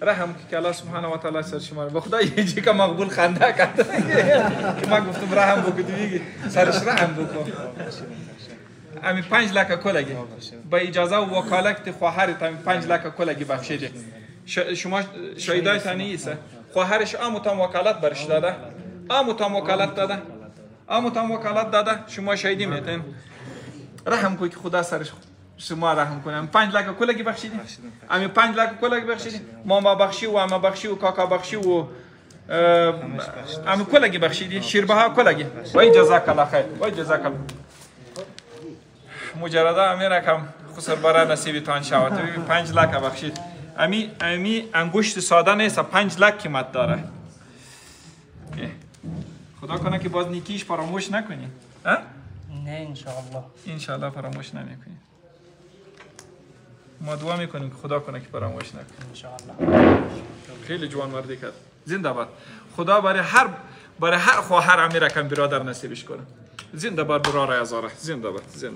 رحم که الله سبحانه و تعالی سر شما به خدا یه چی که مقبول خنده کرد که من گفتم رحم بکن دیگه سرش رحم بکن. امی 5 لک کلگی با اجازه و وکالت خواهرت امی 5 لک کلگی بخشیدی. شما شهیدای نیست خواهرش آموتام وکالت برش داده، آموتام وکالت داده، آموتام وکالت داده، شما شهیدی میتین. رحم کوی که خدا سرش شما رحم کنه. 5 لک کلگی بخشیدی؟ امی 5 لک کلگی بخشیدی؟ ماما بخشی و اما بخشی و کاکا بخشی و امی کلگی بخشیدی؟ شیربها کلگی. وای جزاک الله خیر. وای جزاک الله. مجرد امیر کم خسر برای نصیبتان شود. 5 لک بخشید. امی انگشت ساده نیست، 5 لک قیمت داره. خدا کنه که باز نیکیش فراموش نکنی. نه انشاءالله. انشاءالله فراموش نمیکنی. ما دعا میکنیم که خدا کنه که فراموش نکنی. انشاءالله. خیلی جوان مردی کرد. زنده باد. خدا برای هر خواهر امیر کم برادر نصیبش کنه. زنده باد برای هزاره. زنده باد. زنده.